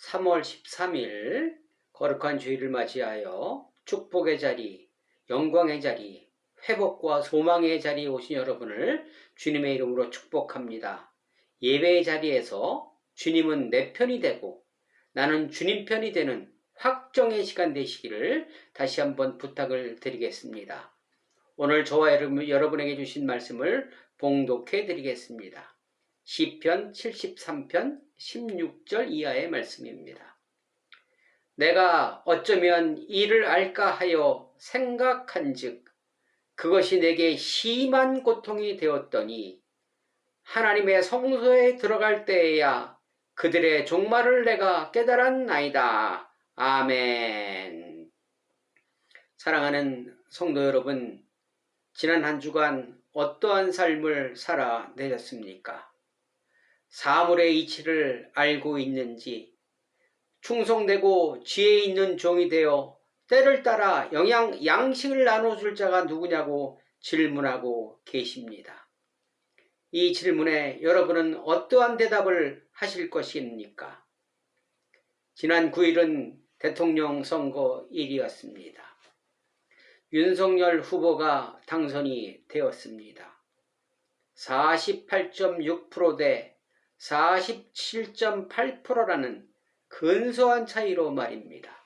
3월 13일 거룩한 주일을 맞이하여 축복의 자리, 영광의 자리, 회복과 소망의 자리에 오신 여러분을 주님의 이름으로 축복합니다. 예배의 자리에서 주님은 내 편이 되고 나는 주님 편이 되는 확정의 시간 되시기를 다시 한번 부탁을 드리겠습니다. 오늘 저와 여러분에게 주신 말씀을 봉독해 드리겠습니다. 시편 73편 16절 이하의 말씀입니다. 내가 어쩌면 이를 알까 하여 생각한즉 그것이 내게 심한 고통이 되었더니 하나님의 성소에 들어갈 때에야 그들의 종말을 내가 깨달았나이다. 아멘. 사랑하는 성도 여러분, 지난 한 주간 어떠한 삶을 살아내셨습니까? 사물의 이치를 알고 있는지, 충성되고 지혜 있는 종이 되어 때를 따라 양식을 나눠줄 자가 누구냐고 질문하고 계십니다. 이 질문에 여러분은 어떠한 대답을 하실 것입니까? 지난 9일은 대통령 선거일이었습니다. 윤석열 후보가 당선이 되었습니다. 48.6% 대 47.8%라는 근소한 차이로 말입니다.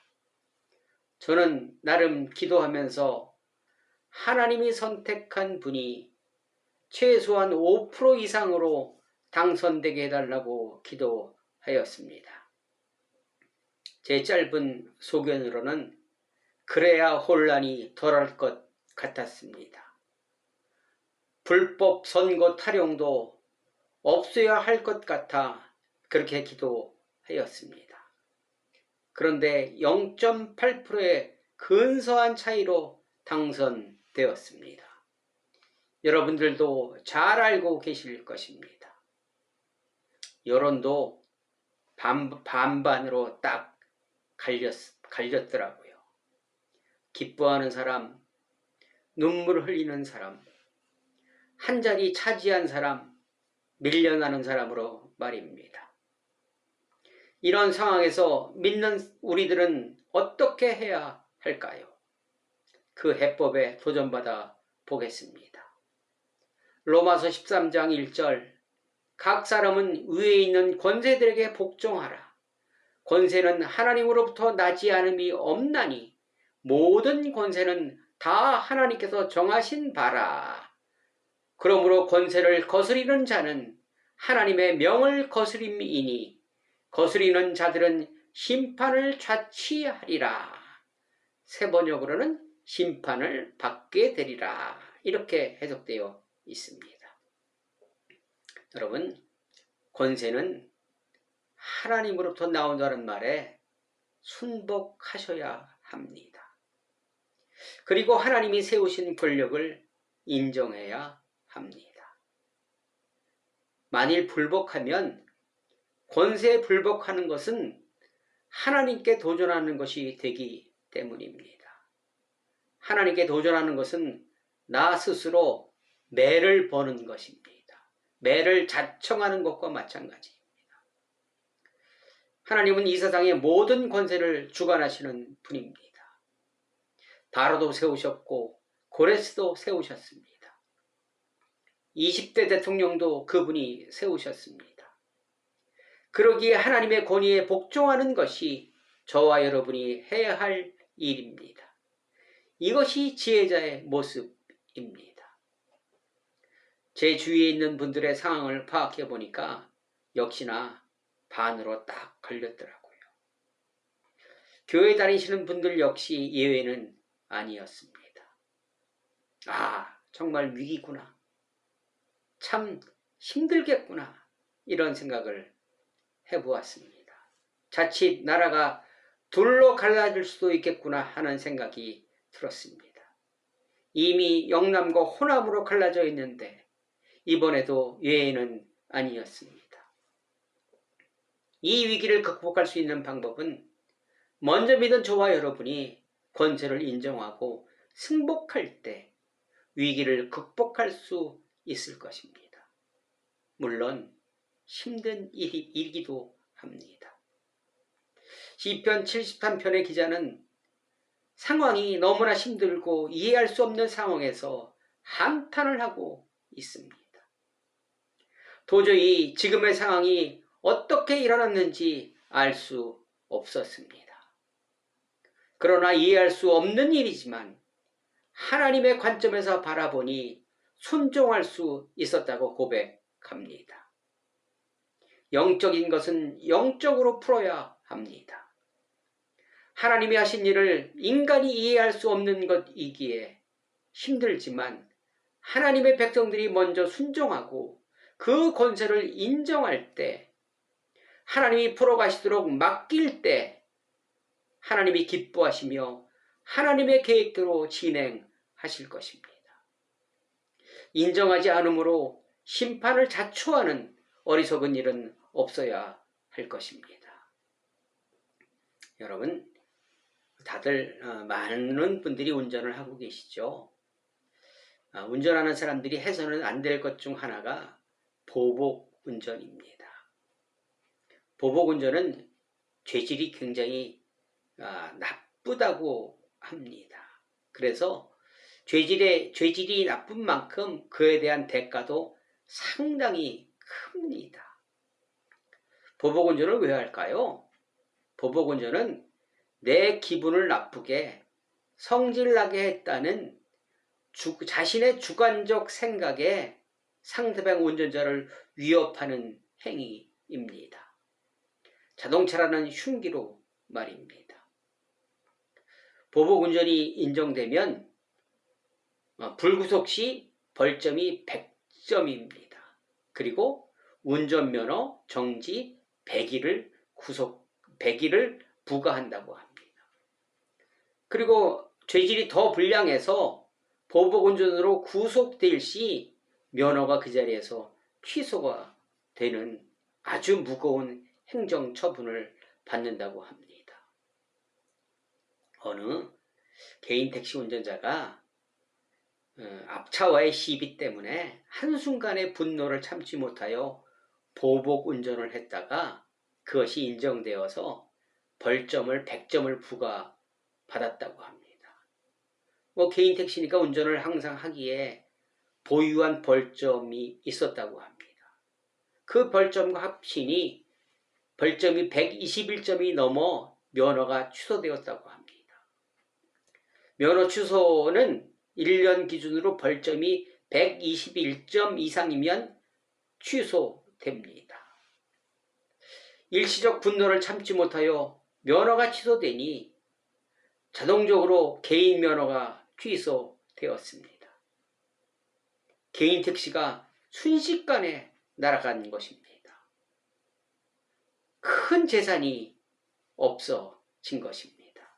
저는 나름 기도하면서 하나님이 선택한 분이 최소한 5% 이상으로 당선되게 해달라고 기도하였습니다. 제 짧은 소견으로는 그래야 혼란이 덜할 것 같았습니다. 불법 선거 탈용도 없어야 할 것 같아 그렇게 기도하였습니다. 그런데 0.8%의 근소한 차이로 당선되었습니다. 여러분들도 잘 알고 계실 것입니다. 여론도 반반으로 딱 갈렸더라고요. 기뻐하는 사람, 눈물 흘리는 사람, 한 자리 차지한 사람, 밀려나는 사람으로 말입니다. 이런 상황에서 믿는 우리들은 어떻게 해야 할까요? 그 해법에 도전받아 보겠습니다. 로마서 13장 1절 각 사람은 위에 있는 권세들에게 복종하라. 권세는 하나님으로부터 나지 않음이 없나니 모든 권세는 다 하나님께서 정하신 바라. 그러므로 권세를 거스리는 자는 하나님의 명을 거스림이니 거스리는 자들은 심판을 자취하리라. 새 번역으로는 심판을 받게 되리라. 이렇게 해석되어 있습니다. 여러분, 권세는 하나님으로부터 나온다는 말에 순복하셔야 합니다. 그리고 하나님이 세우신 권력을 인정해야 합니다. 만일 불복하면 권세에 불복하는 것은 하나님께 도전하는 것이 되기 때문입니다. 하나님께 도전하는 것은 나 스스로 매를 버는 것입니다. 매를 자청하는 것과 마찬가지입니다. 하나님은 이 세상의 모든 권세를 주관하시는 분입니다. 다로도 세우셨고 고레스도 세우셨습니다. 20대 대통령도 그분이 세우셨습니다. 그러기에 하나님의 권위에 복종하는 것이 저와 여러분이 해야 할 일입니다. 이것이 지혜자의 모습입니다. 제 주위에 있는 분들의 상황을 파악해 보니까 역시나 반으로 딱 걸렸더라고요. 교회 다니시는 분들 역시 예외는 아니었습니다. 아, 정말 위기구나. 참 힘들겠구나. 이런 생각을 해보았습니다. 자칫 나라가 둘로 갈라질 수도 있겠구나 하는 생각이 들었습니다. 이미 영남과 호남으로 갈라져 있는데 이번에도 예외는 아니었습니다. 이 위기를 극복할 수 있는 방법은 먼저 믿은 저와 여러분이 권세를 인정하고 승복할 때 위기를 극복할 수 있을 것입니다. 물론 힘든 일이기도 합니다. 시편 73편의 기자는 상황이 너무나 힘들고 이해할 수 없는 상황에서 한탄을 하고 있습니다. 도저히 지금의 상황이 어떻게 일어났는지 알 수 없었습니다. 그러나 이해할 수 없는 일이지만 하나님의 관점에서 바라보니 순종할 수 있었다고 고백합니다. 영적인 것은 영적으로 풀어야 합니다. 하나님이 하신 일을 인간이 이해할 수 없는 것이기에 힘들지만 하나님의 백성들이 먼저 순종하고 그 권세를 인정할 때, 하나님이 풀어가시도록 맡길 때 하나님이 기뻐하시며 하나님의 계획대로 진행하실 것입니다. 인정하지 않으므로 심판을 자초하는 어리석은 일은 없어야 할 것입니다. 여러분, 다들 많은 분들이 운전을 하고 계시죠. 운전하는 사람들이 해서는 안 될 것 중 하나가 보복 운전입니다. 보복 운전은 죄질이 굉장히 나쁘다고 합니다. 그래서 죄질이 나쁜 만큼 그에 대한 대가도 상당히 큽니다. 보복 운전을 왜 할까요? 보복 운전은 내 기분을 나쁘게 성질나게 했다는 자신의 주관적 생각에 상대방 운전자를 위협하는 행위입니다. 자동차라는 흉기로 말입니다. 보복 운전이 인정되면 불구속 시 벌점이 100점입니다. 그리고 운전면허 정지 100일을 부과한다고 합니다. 그리고 죄질이 더 불량해서 보복 운전으로 구속될 시 면허가 그 자리에서 취소가 되는 아주 무거운 행정 처분을 받는다고 합니다. 어느 개인 택시 운전자가 앞차와의 시비 때문에 한순간의 분노를 참지 못하여 보복 운전을 했다가 그것이 인정되어서 벌점을 100점을 부과받았다고 합니다. 개인 택시니까 운전을 항상 하기에 보유한 벌점이 있었다고 합니다. 그 벌점과 합치니 벌점이 121점이 넘어 면허가 취소되었다고 합니다. 면허 취소는 1년 기준으로 벌점이 121점 이상이면 취소됩니다. 일시적 분노를 참지 못하여 면허가 취소되니 자동적으로 개인 면허가 취소되었습니다. 개인 택시가 순식간에 날아간 것입니다. 큰 재산이 없어진 것입니다.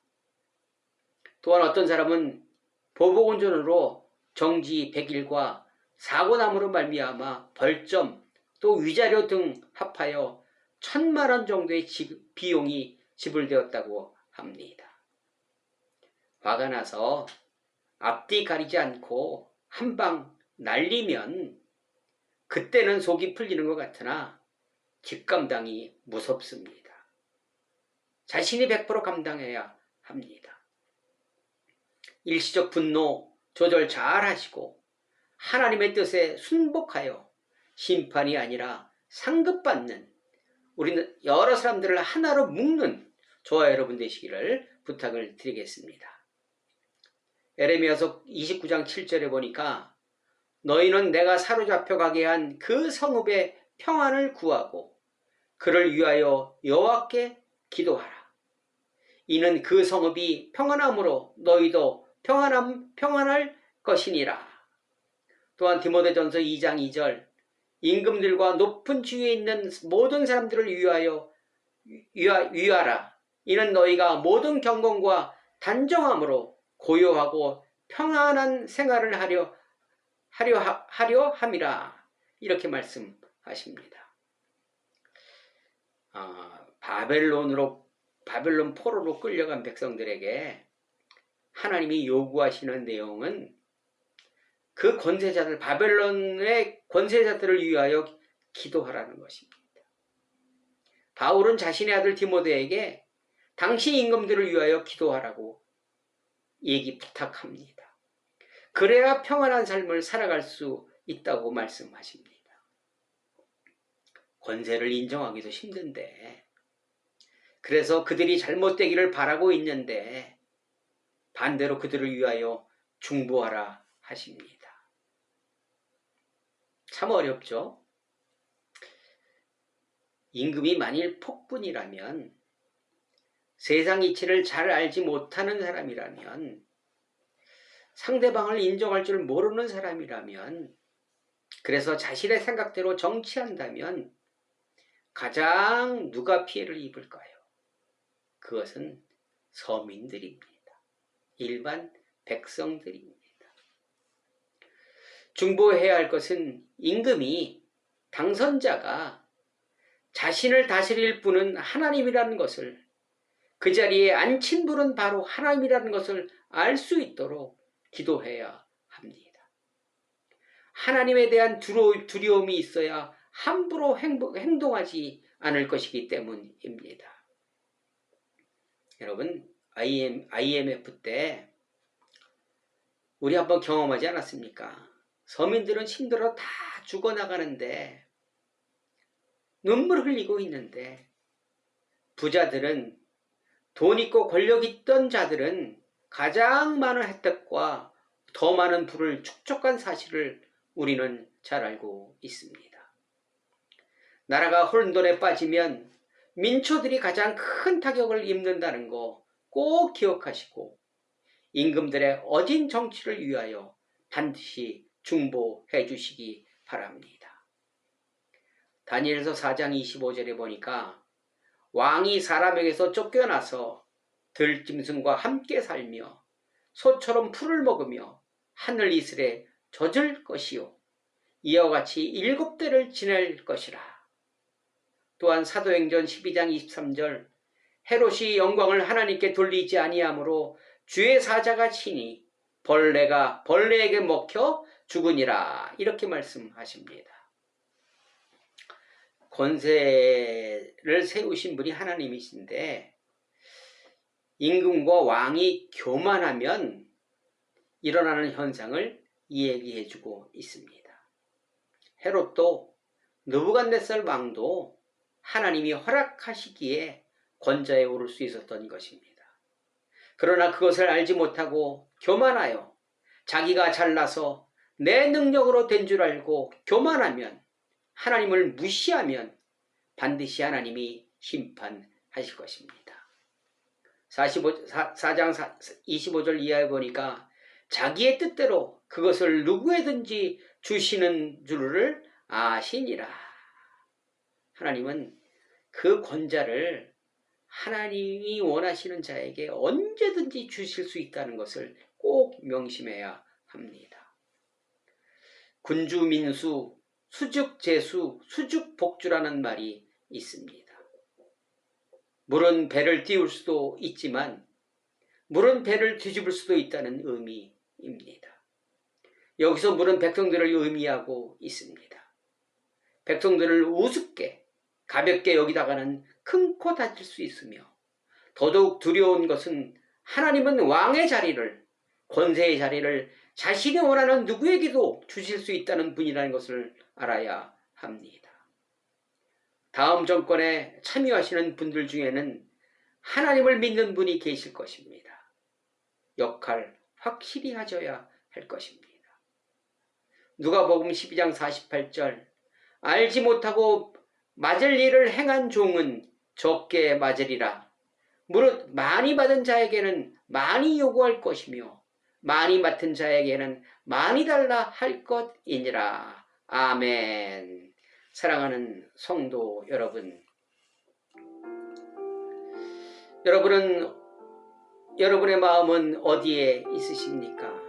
또한 어떤 사람은 보복 운전으로 정지 100일과 사고남으로 말미암아 벌점 또 위자료 등 합하여 1,000만 원 정도의 비용이 지불되었다고 합니다. 화가 나서 앞뒤 가리지 않고 한 방 날리면 그때는 속이 풀리는 것 같으나 뒷감당이 무섭습니다. 자신이 100% 감당해야 합니다. 일시적 분노 조절 잘 하시고 하나님의 뜻에 순복하여 심판이 아니라 상급받는, 우리는 여러 사람들을 하나로 묶는 저와 여러분 되시기를 부탁을 드리겠습니다. 에레미야서 29장 7절에 보니까 너희는 내가 사로잡혀 가게 한 그 성읍의 평안을 구하고 그를 위하여 여호와께 기도하라. 이는 그 성읍이 평안함으로 너희도 평안할 것이니라. 또한 디모데전서 2장 2절 임금들과 높은 지위에 있는 모든 사람들을 위하라. 이는 너희가 모든 경건과 단정함으로 고요하고 평안한 생활을 하려 함이라. 이렇게 말씀하십니다. 바벨론 포로로 끌려간 백성들에게 하나님이 요구하시는 내용은 그 권세자들, 바벨론의 권세자들을 위하여 기도하라는 것입니다. 바울은 자신의 아들 디모데에게 당신 임금들을 위하여 기도하라고 얘기 부탁합니다. 그래야 평안한 삶을 살아갈 수 있다고 말씀하십니다. 권세를 인정하기도 힘든데, 그래서 그들이 잘못되기를 바라고 있는데 반대로 그들을 위하여 중보하라 하십니다. 참 어렵죠? 임금이 만일 폭군이라면, 세상 이치를 잘 알지 못하는 사람이라면, 상대방을 인정할 줄 모르는 사람이라면, 그래서 자신의 생각대로 정치한다면 가장 누가 피해를 입을까요? 그것은 서민들입니다. 일반 백성들입니다. 중보해야 할 것은 임금이, 당선자가 자신을 다스릴 분은 하나님이라는 것을, 그 자리에 앉힌 분은 바로 하나님이라는 것을 알 수 있도록 기도해야 합니다. 하나님에 대한 두려움이 있어야 함부로 행동하지 않을 것이기 때문입니다. 여러분, IMF 때 우리 한번 경험하지 않았습니까? 서민들은 힘들어 다 죽어나가는데, 눈물 흘리고 있는데, 부자들은, 돈 있고 권력 있던 자들은 가장 많은 혜택과 더 많은 부를 축적한 사실을 우리는 잘 알고 있습니다. 나라가 혼돈에 빠지면 민초들이 가장 큰 타격을 입는다는 거 꼭 기억하시고, 임금들의 어진 정치를 위하여 반드시 중보해 주시기 바랍니다. 다니엘서 4장 25절에 보니까 왕이 사람에게서 쫓겨나서 들짐승과 함께 살며 소처럼 풀을 먹으며 하늘 이슬에 젖을 것이요 이와 같이 7대를 지낼 것이라. 또한 사도행전 12장 23절 헤롯이 영광을 하나님께 돌리지 아니하므로 주의 사자가 치니 벌레가 벌레에게 먹혀 죽으니라. 이렇게 말씀하십니다. 권세를 세우신 분이 하나님이신데, 임금과 왕이 교만하면 일어나는 현상을 이야기해주고 있습니다. 헤롯도, 느부갓네살 왕도 하나님이 허락하시기에 권좌에 오를 수 있었던 것입니다. 그러나 그것을 알지 못하고 교만하여 자기가 잘나서 내 능력으로 된 줄 알고 교만하면, 하나님을 무시하면 반드시 하나님이 심판하실 것입니다. 4장 25절 이하에 보니까 자기의 뜻대로 그것을 누구에든지 주시는 줄을 아시니라. 하나님은 그 권자를 하나님이 원하시는 자에게 언제든지 주실 수 있다는 것을 꼭 명심해야 합니다. 군주민수, 수죽제수, 수죽복주라는 말이 있습니다. 물은 배를 띄울 수도 있지만 물은 배를 뒤집을 수도 있다는 의미입니다. 여기서 물은 백성들을 의미하고 있습니다. 백성들을 우습게 가볍게 여기다가는 큰 코 다칠 수 있으며, 더더욱 두려운 것은 하나님은 왕의 자리를, 권세의 자리를 자신이 원하는 누구에게도 주실 수 있다는 분이라는 것을 알아야 합니다. 다음 정권에 참여하시는 분들 중에는 하나님을 믿는 분이 계실 것입니다. 역할 확실히 하셔야 할 것입니다. 누가복음 12장 48절 알지 못하고 맞을 일을 행한 종은 적게 맞으리라. 무릇 많이 받은 자에게는 많이 요구할 것이며 많이 맡은 자에게는 많이 달라 할 것이니라. 아멘. 사랑하는 성도 여러분, 여러분은 여러분의 마음은 어디에 있으십니까?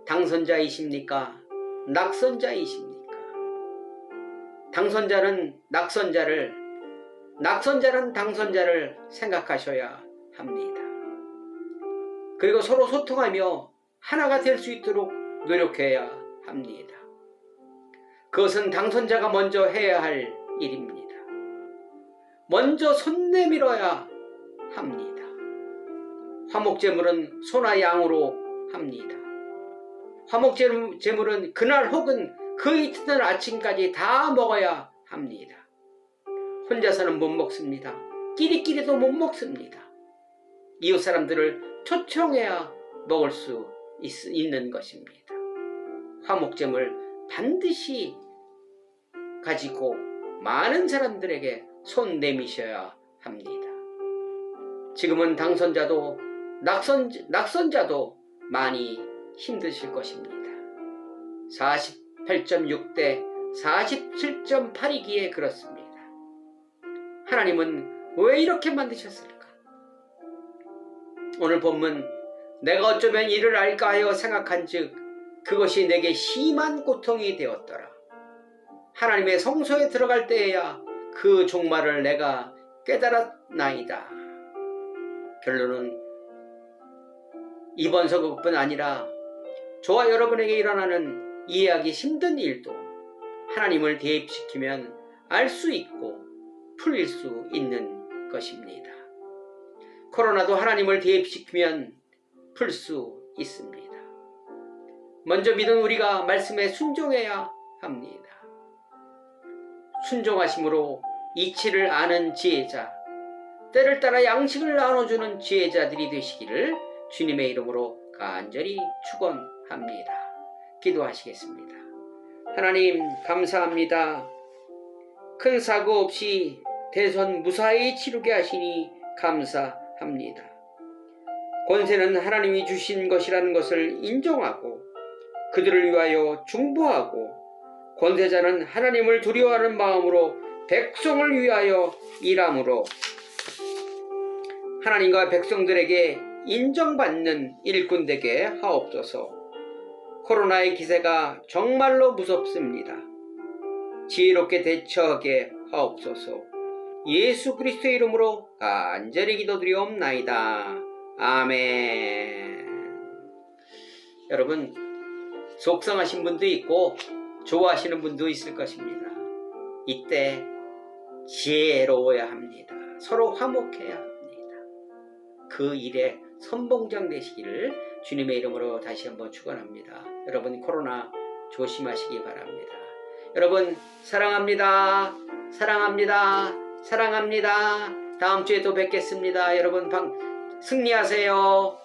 당선자이십니까? 낙선자이십니까? 당선자는 낙선자를, 낙선자는 당선자를 생각하셔야 합니다. 그리고 서로 소통하며 하나가 될 수 있도록 노력해야 합니다. 그것은 당선자가 먼저 해야 할 일입니다. 먼저 손 내밀어야 합니다. 화목제물은 소나 양으로 합니다. 화목제물은 그날 혹은 그 이튿날 아침까지 다 먹어야 합니다. 혼자서는 못 먹습니다. 끼리끼리도 못 먹습니다. 이웃 사람들을 초청해야 먹을 수 있는 것입니다. 화목제물 반드시 가지고 많은 사람들에게 손 내미셔야 합니다. 지금은 당선자도 낙선자도 많이 힘드실 것입니다. 48.6대 47.8이기에 그렇습니다. 하나님은 왜 이렇게 만드셨을까? 오늘 본문 내가 어쩌면 이를 알까 하여 생각한즉 그것이 내게 심한 고통이 되었더라. 하나님의 성소에 들어갈 때에야 그 종말을 내가 깨달았나이다. 결론은 이번 서극뿐 아니라 저와 여러분에게 일어나는 이해하기 힘든 일도 하나님을 대입시키면 알 수 있고 풀릴 수 있는 것입니다. 코로나도 하나님을 대입시키면 풀 수 있습니다. 먼저 믿은 우리가 말씀에 순종해야 합니다. 순종하심으로 이치를 아는 지혜자, 때를 따라 양식을 나눠주는 지혜자들이 되시기를 주님의 이름으로 간절히 축원합니다. 기도하시겠습니다. 하나님 감사합니다. 큰 사고 없이 대선 무사히 치르게 하시니 감사합니다. 권세는 하나님이 주신 것이라는 것을 인정하고 그들을 위하여 중보하고 권세자는 하나님을 두려워하는 마음으로 백성을 위하여 일함으로 하나님과 백성들에게 인정받는 일꾼 되게 하옵소서. 코로나의 기세가 정말로 무섭습니다. 지혜롭게 대처하게 하옵소서. 예수 그리스도의 이름으로 간절히 기도드리옵나이다. 아멘. 여러분, 속상하신 분도 있고 좋아하시는 분도 있을 것입니다. 이때 지혜로워야 합니다. 서로 화목해야 합니다. 그 일에 선봉장 되시기를 주님의 이름으로 다시 한번 축원합니다. 여러분 코로나 조심하시기 바랍니다. 여러분 사랑합니다. 사랑합니다. 사랑합니다. 다음 주에 또 뵙겠습니다. 여러분 승리하세요.